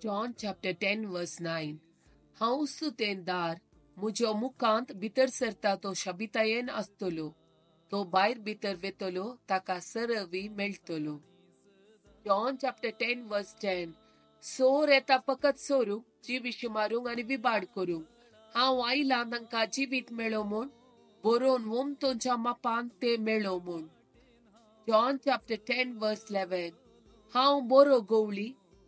John chapter 10 verse 9. हांव सुतेंदार, म्हज्या मुखांत भितर सरता तो शाबितायेन आसतलो. तो भायर भितर वेतलो, ताका सरवी मेळटलो. John chapter 10 verse 10. सोर येता फकत सोरूंक, जीव मारूंक आनी विबाड करूंक. हांव आयलां तांकां जिवीत मेळो म्हूण, बरोवन वोमतोंच्या मापान ते मेळो म्हूण. John chapter 10 verse 11. हांव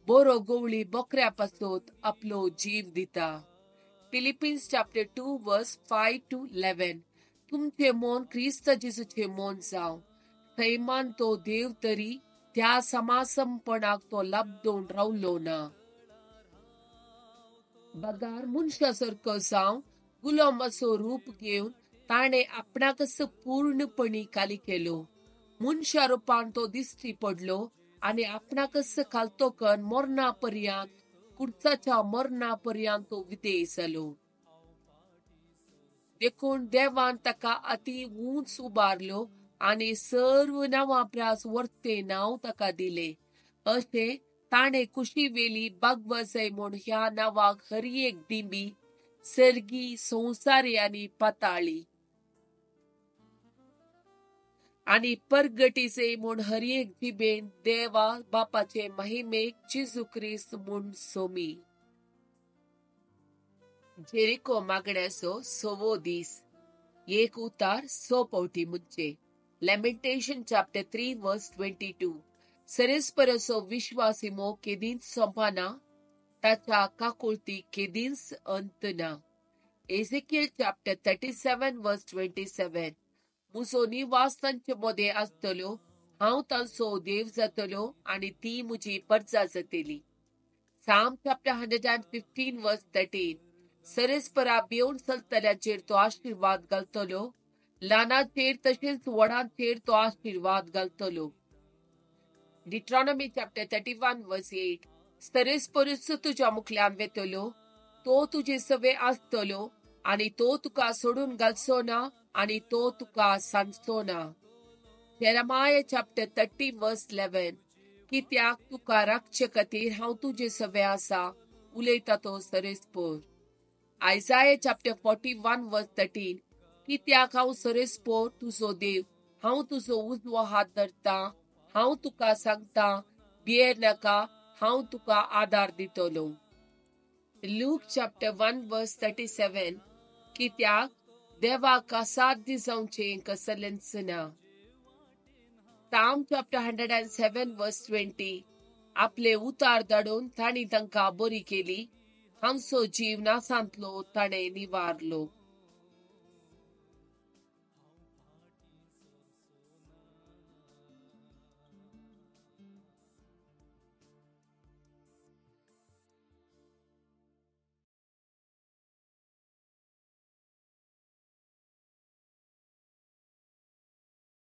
बरो गवळी बकऱ्या पासोत आपलो जीव दिता. Philippians chapter 2 verse 5 to 11. तुमचे मोन क्रिस्त जेजूचे मोन जावं. थैमान तो देव तरी त्या समासमपणाक तो लाभदोन रावलो ना. बगार मनशासारको जावं गुलाम असो रूप घेवन ताणे आपणाकच पूर्णपणी खाली केलो. मनशा रुपान तो दिश्टी पडलो आनी आपणाकच खालतोकन मरणापर्यंत कुर्चाच्या मरणापर्यंत तो विधेय जालो. देखून देवान ताका अति उंच उबारलो आनी सर्व नांवां प्रास वर्ते नांव ताका दिले. अशें ताणे कुशी वेली बागवा जाय म्हूण ह्या नांवाक हर एक दिंबी, सर्गी, संवसारी आनी पाताळी आनी परगटी जाय म्हूण हर एक जिबेन देवा बापाचे महिमेक जेजू क्रिस्त म्हूण सोमी. जेरिको मागण्याचो 6वो दीस. एक उतार 6 पावटी मुच्चे. Lamentation chapter 3 verse 22. सरेस्परसो विश्वास इमो केदींच सोंपना, ताच्या काकुळती केदींच अंत ना. Ezekiel chapter 37 verse 27. म्हजो निवास तांचे मदें आसतलो, हांव तांचो देव जातलो आनी ती म्हजी परजा जातली. Psalm chapter 115 verse 13. सरेस्परा भिवन चलतल्याचेर तो आशीर्वाद घालतलो, ल्हानाचेर तशेंच व्हडांचेर तो आशीर्वाद घालतलो. Deuteronomy chapter 31 verse 8. सरेस्परूच तुज्या मुखल्यान वेतलो, तो तुजे सवे आसतलो आनी तो तुका सोडून घालचो ना आनी तो तुका सांडचो ना. Jeremiah chapter 30 verse 11. कित्याक तुका राखचे खातीर हांव तुजे सवे आसा, उलयता तो सरेस्पर. Isaiah chapter 41 verse 13. कित्याक हांव सरेस्पर तुजो देव, हांव तुजो उजवो हात धरता, हांव तुका सांगता, भियेर नाका, हांव तुका आदार दितलो. Luke chapter 1 verse 37. कित्याक देवाक असाध्य जावचें कसलेंच ना. Psalm chapter 107 verse 20. आपले उतार धाडून तांणी तांकां बरी केली, हांचो जीव नासांतलो ताणे निवारलो.